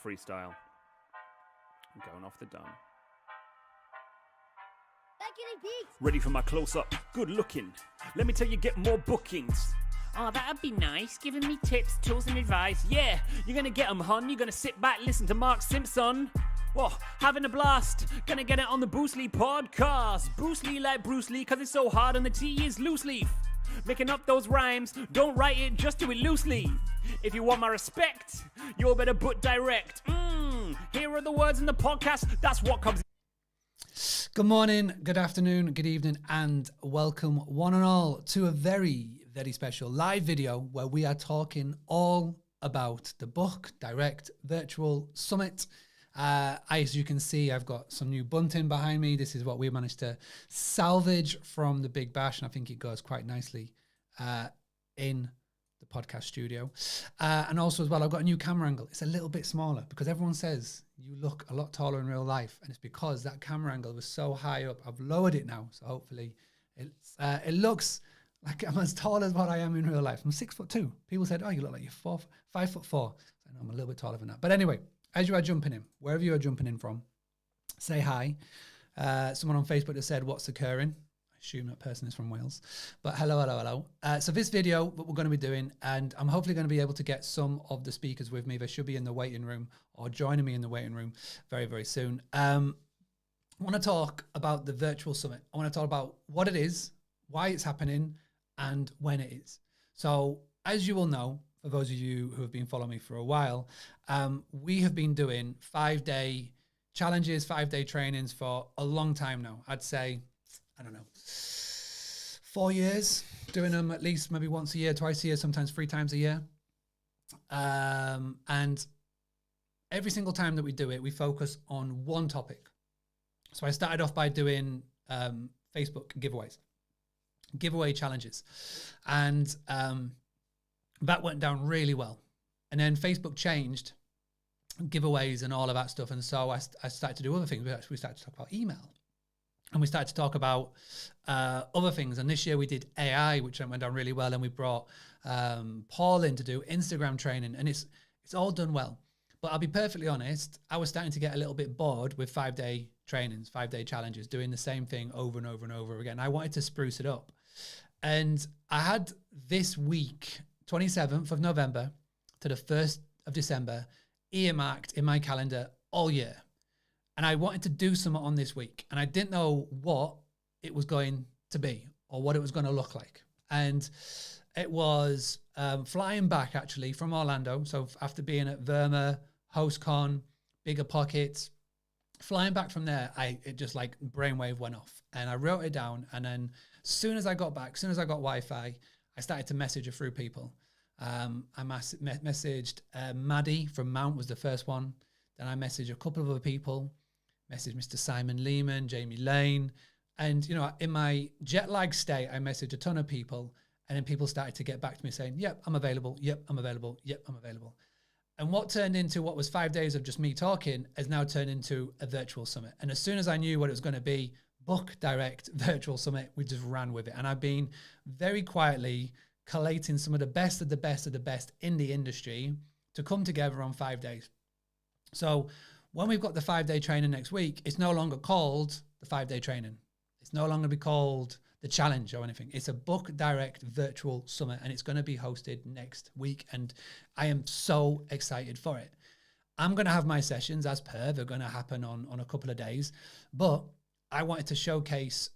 freestyle. I'm going off the dome. Ready for my close-up? Good looking. Let me tell you, get more bookings. Oh, that'd be nice. Giving me tips, tools, and advice. Yeah, you're gonna get them, hon. You're gonna sit back, listen to Mark Simpson. Whoa, having a blast. Gonna get it on the Bruce Lee podcast. Bruce Lee like Bruce Lee, cause it's so hard and the T is loose leaf. Making up those rhymes, don't write it, just do it loosely. If you want my respect, you better put direct. Here are the words in the podcast, that's what comes. Good morning, good afternoon, good evening, and welcome one and all to a very, very special live video where we are talking all about the Book Direct Virtual Summit. As you can see, I've got some new bunting behind me. This is what we managed to salvage from the Big Bash, and I think it goes quite nicely in the podcast studio. And also as well, I've got a new camera angle. It's a little bit smaller because everyone says you look a lot taller in real life, and it's because that camera angle was so high up. I've lowered it now, so hopefully it looks like I'm as tall as what I am in real life. I'm 6'2". People said, "Oh, you look like you're 5'4". So I know I'm a little bit taller than that. But anyway, as you are jumping in, wherever you are jumping in from, say hi. Someone on Facebook has said, "What's occurring?" I assume that person is from Wales. But hello. So this video, what we're going to be doing, and I'm hopefully going to be able to get some of the speakers with me. They should be in the waiting room or joining me in the waiting room very, very soon. I want to talk about the virtual summit. I want to talk about what it is, why it's happening, and when it is. So as you will know, for those of you who have been following me for a while, we have been doing 5-day challenges, 5-day trainings for a long time now. I'd say, I don't know, 4 years, doing them at least maybe once a year, twice a year, sometimes 3 times a year. And every single time that we do it, we focus on one topic. So I started off by doing Facebook giveaway challenges. And that went down really well. And then Facebook changed giveaways and all of that stuff. And so I started to do other things. We started to talk about email. And we started to talk about other things. And this year we did AI, which went down really well. And we brought Paul in to do Instagram training. And it's all done well. But I'll be perfectly honest, I was starting to get a little bit bored with 5-day trainings, 5-day challenges, doing the same thing over and over and over again. I wanted to spruce it up. And I had this week, 27th of November to the 1st of December, earmarked in my calendar all year. And I wanted to do something on this week. And I didn't know what it was going to be or what it was going to look like. And it was flying back, actually, from Orlando. So after being at Verma, HostCon, Bigger Pockets, flying back from there, it just like brainwave went off. And I wrote it down. And then as soon as I got back, as soon as I got Wi-Fi, I started to message a few people. I messaged Maddie from Mount was the first one. Then I messaged a couple of other people, messaged Mr. Simon Lehman, Jamie Lane. And, you know, in my jet lag state, I messaged a ton of people. And then people started to get back to me saying, "Yep, I'm available. Yep, I'm available. Yep, I'm available." And what turned into what was 5 days of just me talking has now turned into a virtual summit. And as soon as I knew what it was going to be, Book Direct Virtual Summit, we just ran with it. And I've been very quietly collating some of the best of the best of the best in the industry to come together on 5 days. So when we've got the 5-day training next week, it's no longer called the 5-day training. It's no longer be called the challenge or anything. It's a Book Direct Virtual Summit, and it's going to be hosted next week. And I am so excited for it. I'm going to have my sessions as per. They're going to happen on a couple of days. But I wanted to showcase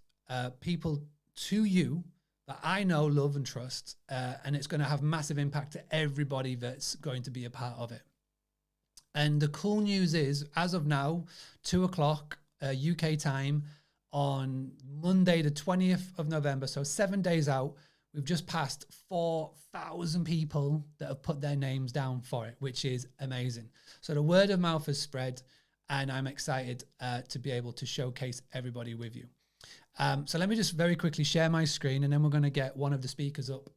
people to you that I know, love, and trust. And it's going to have massive impact to everybody that's going to be a part of it. And the cool news is, as of now, 2:00 UK time, on Monday, the 20th of November, so 7 days out, we've just passed 4,000 people that have put their names down for it, which is amazing. So the word of mouth has spread, and I'm excited to be able to showcase everybody with you. So let me just very quickly share my screen, and then we're going to get one of the speakers up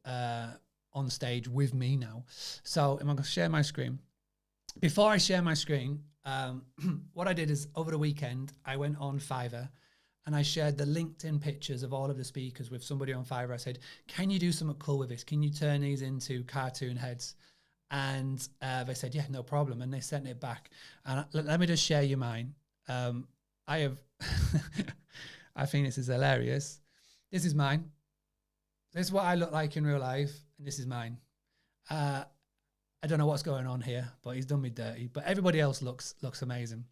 on stage with me now. So I'm going to share my screen. Before I share my screen, what I did is over the weekend, I went on Fiverr, and I shared the LinkedIn pictures of all of the speakers with somebody on Fiverr. I said, "Can you do something cool with this? Can you turn these into cartoon heads?" And they said, yeah, no problem. And they sent it back. And let me just share you mine. I have, I think this is hilarious. This is mine. This is what I look like in real life. And this is mine. I don't know what's going on here, but he's done me dirty. But everybody else looks amazing.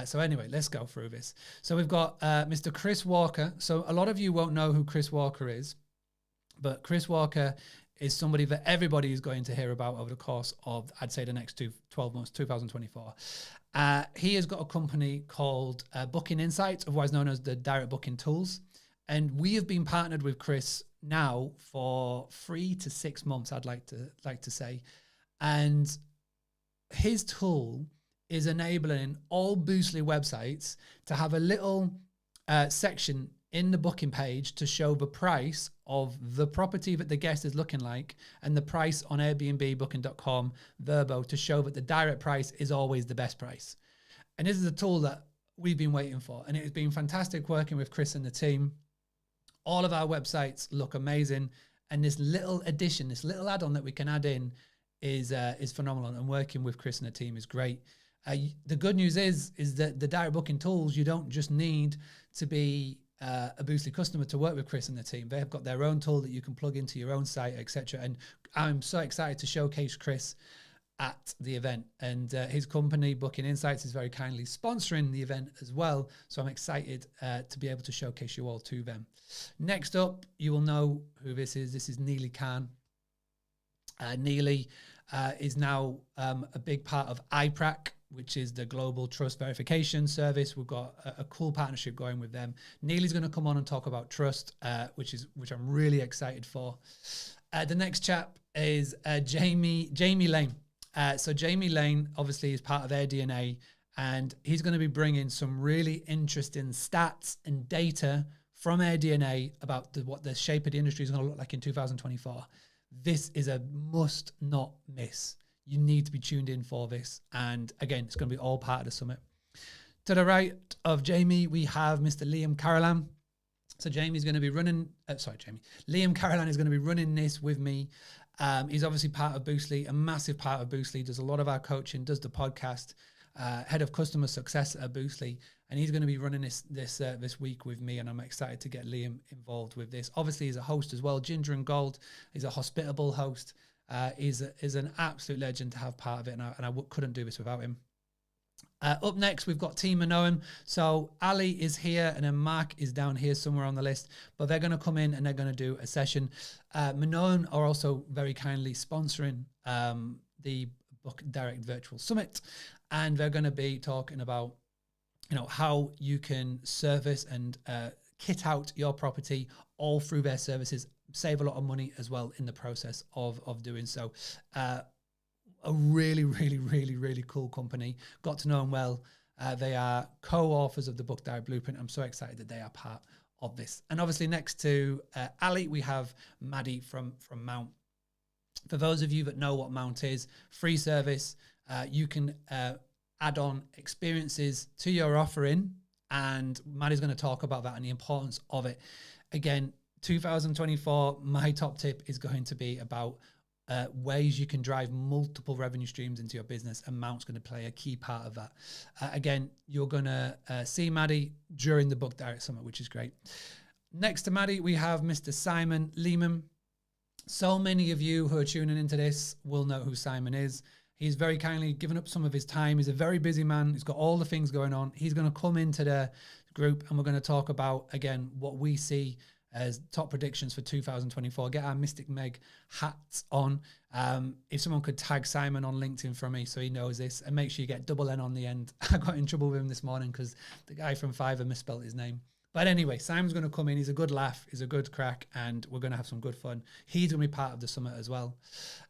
So anyway, let's go through this. So we've got Mr. Chris Walker. So a lot of you won't know who Chris Walker is, but Chris Walker is somebody that everybody is going to hear about over the course of, I'd say, the next 12 months, 2024. He has got a company called Booking Insights, otherwise known as the Direct Booking Tools. And we have been partnered with Chris now for 3 to 6 months, I'd like to say. And his tool is enabling all Boostly websites to have a little section in the booking page to show the price of the property that the guest is looking like and the price on Airbnb, Booking.com, Vrbo to show that the direct price is always the best price. And this is a tool that we've been waiting for. And it has been fantastic working with Chris and the team. All of our websites look amazing. And this little addition, this little add-on that we can add in is phenomenal. And working with Chris and the team is great. The good news is that the direct booking tools, you don't just need to be a Boostly customer to work with Chris and the team. They have got their own tool that you can plug into your own site, etc. And I'm so excited to showcase Chris at the event. And his company, Booking Insights, is very kindly sponsoring the event as well. So I'm excited to be able to showcase you all to them. Next up, you will know who this is. This is Neely Khan. Neely is now a big part of iPrac, which is the global trust verification service. We've got a cool partnership going with them. Neely's going to come on and talk about trust, which I'm really excited for. The next chap is Jamie Lane. So Jamie Lane obviously is part of AirDNA, and he's going to be bringing some really interesting stats and data from AirDNA about what the shape of the industry is going to look like in 2024. This is a must not miss. You need to be tuned in for this. And again, it's going to be all part of the summit. To the right of Jamie, we have Mr. Liam Carolan. So Jamie's going to be running, Liam Carolan is going to be running this with me. He's obviously part of Boostly, a massive part of Boostly, does a lot of our coaching, does the podcast, head of customer success at Boostly. And he's going to be running this week with me, and I'm excited to get Liam involved with this. Obviously, he's a host as well. Ginger and Gold is a hospitable host. Is an absolute legend to have part of it, and I couldn't do this without him. Up next, we've got Team Minoan. So Ali is here, and then Mark is down here somewhere on the list, but they're going to come in and they're going to do a session. Minoan are also very kindly sponsoring the Book Direct Virtual Summit, and they're going to be talking about how you can service and kit out your property all through their services, save a lot of money as well in the process of doing so. A really, really, really, really cool company. Got to know them well. They are co-authors of the Book Direct Blueprint. I'm so excited that they are part of this. And obviously next to Ali, we have Maddie from Mount. For those of you that know what Mount is, free service. You can add on experiences to your offering, and Maddie's going to talk about that and the importance of it. Again, 2024, my top tip is going to be about ways you can drive multiple revenue streams into your business, and Mount's going to play a key part of that. Again, you're going to see Maddie during the Book Direct Summit, which is great. Next to Maddie, we have Mr. Simon Lehman. So many of you who are tuning into this will know who Simon is. He's very kindly given up some of his time. He's a very busy man. He's got all the things going on. He's going to come into the group, and we're going to talk about, again, what we see as top predictions for 2024. Get our Mystic Meg hats on. If someone could tag Simon on LinkedIn for me so he knows this, and make sure you get double N on the end. I got in trouble with him this morning because the guy from Fiverr misspelled his name. But anyway, Simon's going to come in. He's a good laugh. He's a good crack, and we're going to have some good fun. He's going to be part of the summit as well.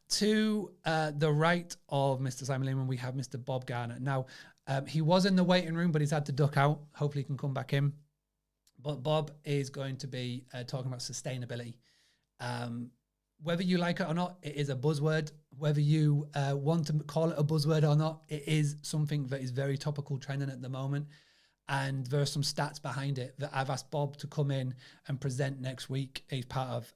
To the right of Mr. Simon Lehman, we have Mr. Bob Garner. Now, he was in the waiting room, but he's had to duck out. Hopefully he can come back in. But Bob is going to be talking about sustainability. Whether you like it or not, it is a buzzword. Whether you want to call it a buzzword or not, it is something that is very topical, trending at the moment. And there are some stats behind it that I've asked Bob to come in and present next week. He's part of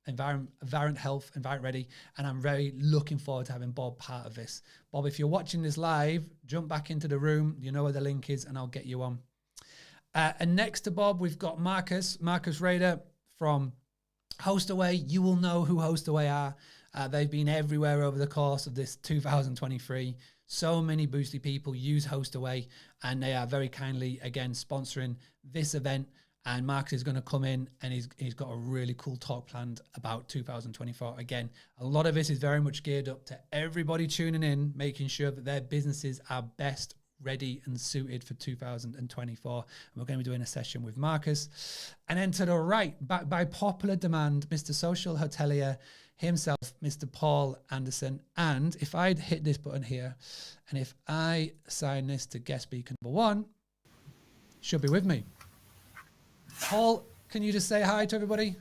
Environt Health, Environt Ready, and I'm very looking forward to having Bob part of this. Bob, if you're watching this live, jump back into the room. You know where the link is, and I'll get you on. And next to Bob, we've got Marcus Rader from HostAway. You will know who HostAway are. They've been everywhere over the course of this 2023. So many Boostly people use HostAway, and they are very kindly, again, sponsoring this event. And Marcus is going to come in, and he's got a really cool talk planned about 2024. Again, a lot of this is very much geared up to everybody tuning in, making sure that their businesses are best ready and suited for 2024. And we're going to be doing a session with Marcus. And then to the right, back by popular demand, Mr. Social Hotelier himself, Mr. Paul Anderson. And if I'd hit this button here, and if I assign this to guest speaker number 1, should be with me. Paul, can you just say hi to everybody?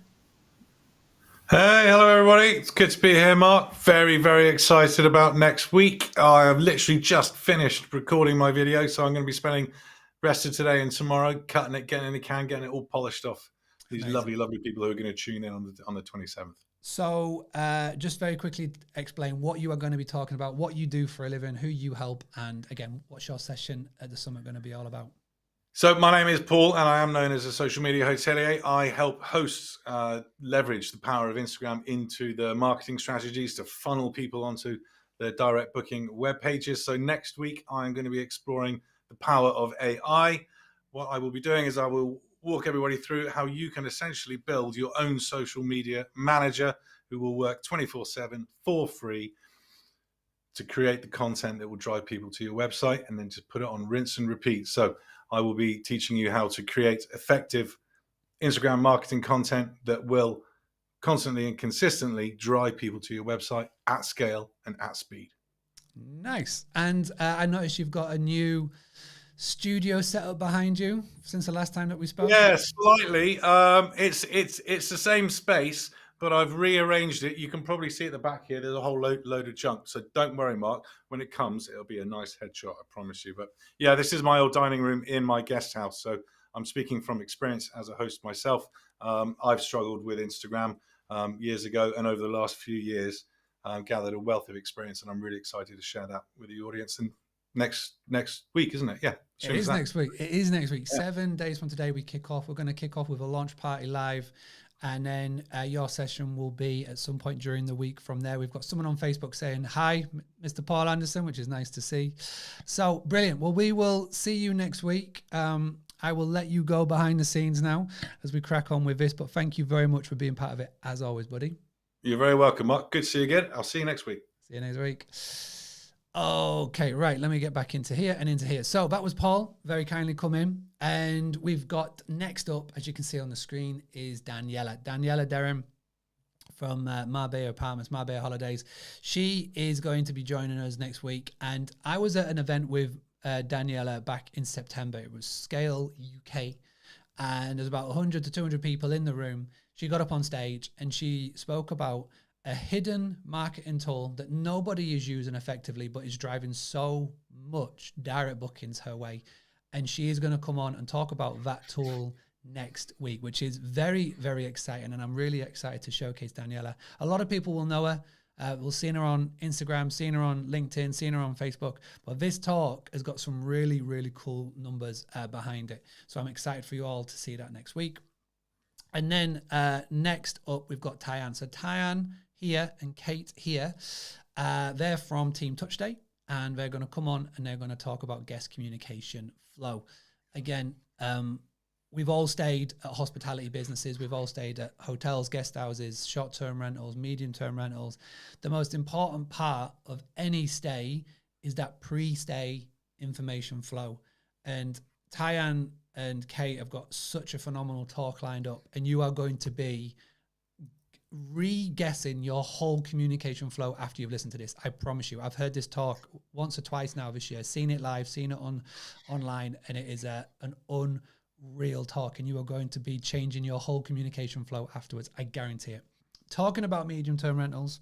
Hey, hello everybody. It's good to be here, Mark. Very, very excited about next week. I have literally just finished recording my video, so I'm going to be spending the rest of today and tomorrow cutting it, getting getting it all polished off. These Amazing. Lovely, lovely people who are going to tune in on the 27th. So just very quickly explain what you are going to be talking about, what you do for a living, who you help, and again, what's your session at the summit going to be all about? So my name is Paul, and I am known as a social media hotelier. I help hosts leverage the power of Instagram into the marketing strategies to funnel people onto their direct booking web pages. So next week, I'm going to be exploring the power of AI. What I will be doing is I will walk everybody through how you can essentially build your own social media manager who will work 24/7 for free to create the content that will drive people to your website and then just put it on rinse and repeat. So I will be teaching you how to create effective Instagram marketing content that will constantly and consistently drive people to your website at scale and at speed. Nice. And I noticed you've got a new studio setup behind you since the last time that we spoke. Yeah, slightly. It's the same space, but I've rearranged it. You can probably see at the back here, there's a whole load of junk. So don't worry, Mark. When it comes, it'll be a nice headshot, I promise you. But yeah, this is my old dining room in my guest house. So I'm speaking from experience as a host myself. I've struggled with Instagram years ago, and over the last few years, gathered a wealth of experience, and I'm really excited to share that with the audience. And next week, isn't it? Yeah. It is next week. It is next week. Yeah. 7 days from today, we kick off. We're going to kick off with a launch party live. And then your session will be at some point during the week from there. We've got someone on Facebook saying, hi, Mr. Paul Anderson, which is nice to see. So brilliant. Well, we will see you next week. I will let you go behind the scenes now as we crack on with this. But thank you very much for being part of it, as always, buddy. You're very welcome, Mark. Good to see you again. I'll see you next week. See you next week. Okay, right. Let me get back into here and into here. So that was Paul, very kindly come in. And we've got next up, as you can see on the screen, is Daniela. Daniela Derham from Marbella Apartments, Marbella Holidays. She is going to be joining us next week. And I was at an event with Daniela back in September. It was Scale UK. And there's about 100 to 200 people in the room. She got up on stage and she spoke about a hidden marketing tool that nobody is using effectively, but is driving so much direct bookings her way. And she is going to come on and talk about that tool next week, which is very, very exciting. And I'm really excited to showcase Daniela. A lot of people will know her. We'll see her on Instagram, seeing her on LinkedIn, seeing her on Facebook. But this talk has got some really, really cool numbers behind it. So I'm excited for you all to see that next week. And then next up, we've got Tyann. So Tyann here and Kate here, they're from Team Touch Day, and they're going to come on and they're going to talk about guest communication flow. Again, we've all stayed at hospitality businesses. We've all stayed at hotels, guest houses, short-term rentals, medium-term rentals. The most important part of any stay is that pre-stay information flow. And Tyann and Kate have got such a phenomenal talk lined up, and you are going to be re-guessing your whole communication flow after you've listened to this. I promise you. I've heard this talk once or twice now this year, seen it live, seen it online, and it is an unreal talk, and you are going to be changing your whole communication flow afterwards. I guarantee it. Talking about medium-term rentals,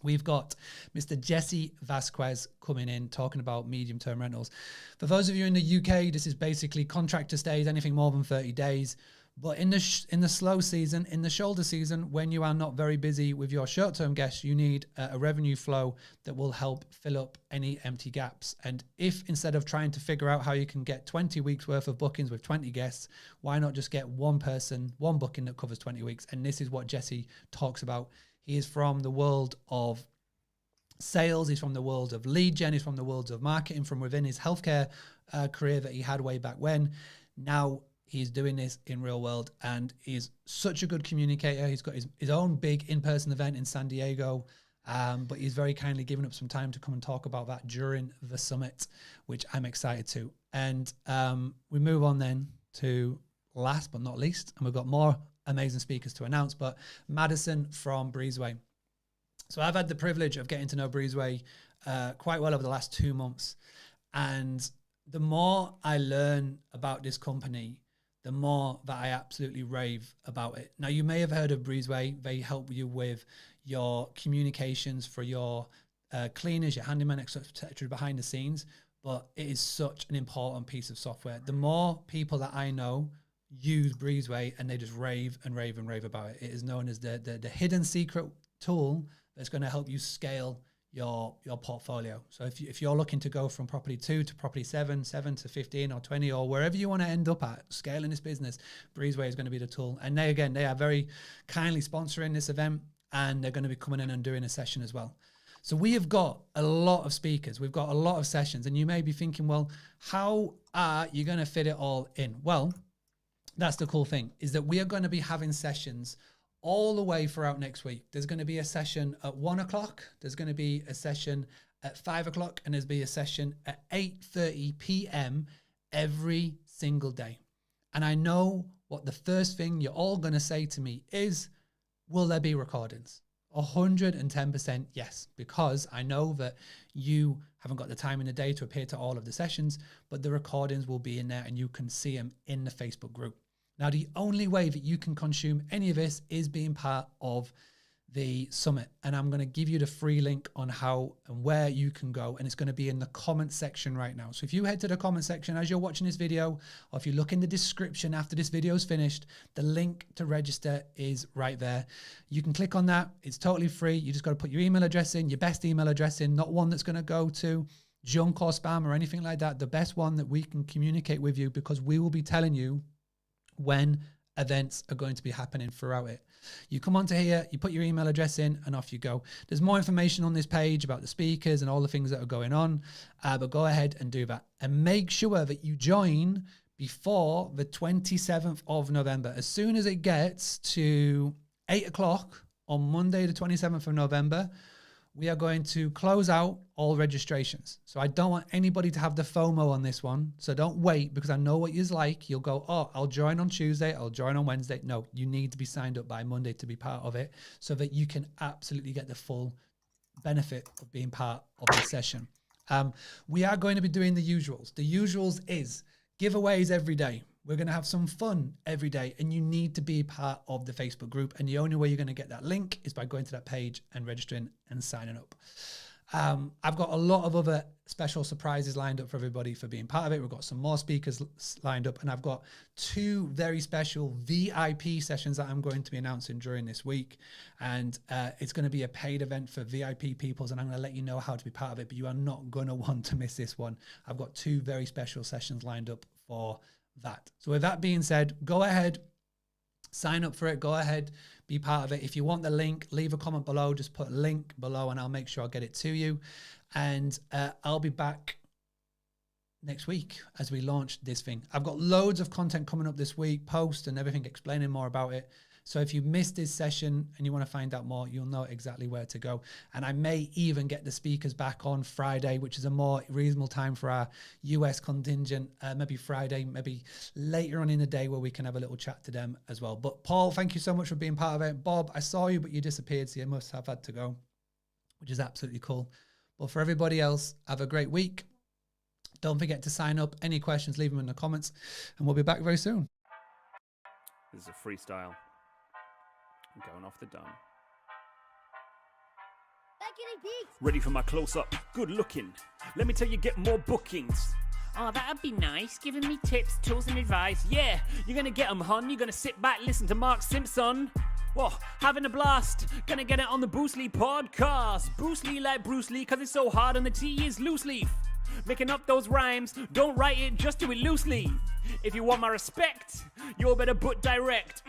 we've got Mr. Jesse Vasquez coming in, talking about medium-term rentals. For those of you in the UK, this is basically contractor stays, anything more than 30 days. But in the slow season, in the shoulder season, when you are not very busy with your short-term guests, you need a revenue flow that will help fill up any empty gaps. And if instead of trying to figure out how you can get 20 weeks worth of bookings with 20 guests, why not just get one person, one booking that covers 20 weeks? And this is what Jesse talks about. He is from the world of sales. He's from the world of lead gen. He's from the world of marketing from within his healthcare career that he had way back when. Now he's doing this in real world, and he's such a good communicator. He's got his own big in-person event in San Diego, but he's very kindly given up some time to come and talk about that during the summit, which I'm excited to. And we move on then to last but not least, and we've got more amazing speakers to announce, but Madison from Breezeway. So I've had the privilege of getting to know Breezeway quite well over the last 2 months. And the more I learn about this company, the more that I absolutely rave about it. Now, you may have heard of Breezeway. They help you with your communications for your cleaners, your handyman, etc. behind the scenes, but it is such an important piece of software. The more people that I know use Breezeway, and they just rave and rave and rave about it. It is known as the hidden secret tool that's going to help you scale your portfolio. So if you're looking to go from property 2 to property 7 to 15 or 20 or wherever you want to end up at scaling this business, Breezeway is going to be the tool. And they are very kindly sponsoring this event, and they're going to be coming in and doing a session as well. So we have got a lot of speakers. We've got a lot of sessions, and you may be thinking, well, how are you going to fit it all in? Well, that's the cool thing, is that we are going to be having sessions all the way throughout next week. There's going to be a session at 1 o'clock. There's going to be a session at 5 o'clock, and there's be a session at 8:30 p.m. every single day. And I know what the first thing you're all going to say to me is, will there be recordings? 110% yes, because I know that you haven't got the time in the day to appear to all of the sessions, but the recordings will be in there and you can see them in the Facebook group. Now, the only way that you can consume any of this is being part of the summit. And I'm going to give you the free link on how and where you can go. And it's going to be in the comment section right now. So if you head to the comment section as you're watching this video, or if you look in the description after this video is finished, the link to register is right there. You can click on that. It's totally free. You just got to put your email address in, your best email address in, not one that's going to go to junk or spam or anything like that. The best one that we can communicate with you, because we will be telling you when events are going to be happening throughout it. You come onto here, you put your email address in, and off you go. There's more information on this page about the speakers and all the things that are going on, but go ahead and do that. And make sure that you join before the 27th of November. As soon as it gets to 8 o'clock on Monday, the 27th of November, we are going to close out all registrations. So I don't want anybody to have the FOMO on this one. So don't wait, because I know what you're like. You'll go, oh, I'll join on Tuesday, I'll join on Wednesday. No, you need to be signed up by Monday to be part of it, so that you can absolutely get the full benefit of being part of the session. We are going to be doing the usuals. The usuals is giveaways every day. We're going to have some fun every day, and you need to be part of the Facebook group. And the only way you're going to get that link is by going to that page and registering and signing up. I've got a lot of other special surprises lined up for everybody for being part of it. We've got some more speakers lined up, and I've got 2 very special VIP sessions that I'm going to be announcing during this week. And it's going to be a paid event for VIP peoples, and I'm going to let you know how to be part of it, but you are not going to want to miss this one. I've got 2 very special sessions lined up for that. So with that being said, go ahead, sign up for it. Go ahead, be part of it. If you want the link, leave a comment below. Just put link below and I'll make sure I'll get it to you. And I'll be back next week as we launch this thing. I've got loads of content coming up this week, posts and everything explaining more about it. So if you missed this session and you want to find out more, you'll know exactly where to go. And I may even get the speakers back on Friday, which is a more reasonable time for our US contingent. Maybe Friday, maybe later on in the day, where we can have a little chat to them as well. But Paul, thank you so much for being part of it. Bob, I saw you, but you disappeared, so you must have had to go, which is absolutely cool. But for everybody else, have a great week. Don't forget to sign up. Any questions, leave them in the comments, and we'll be back very soon. This is a freestyle. I'm going off the dome. Ready for my close-up? Good looking. Let me tell you, get more bookings. Oh, that'd be nice, giving me tips, tools, and advice. Yeah, you're gonna get them, hon. You're gonna sit back, listen to Mark Simpson. Whoa, having a blast. Gonna get it on the Bruce Lee podcast. Bruce Lee like Bruce Lee, cause it's so hard and the T is loose leaf. Making up those rhymes, don't write it, just do it loosely. If you want my respect, you better put direct.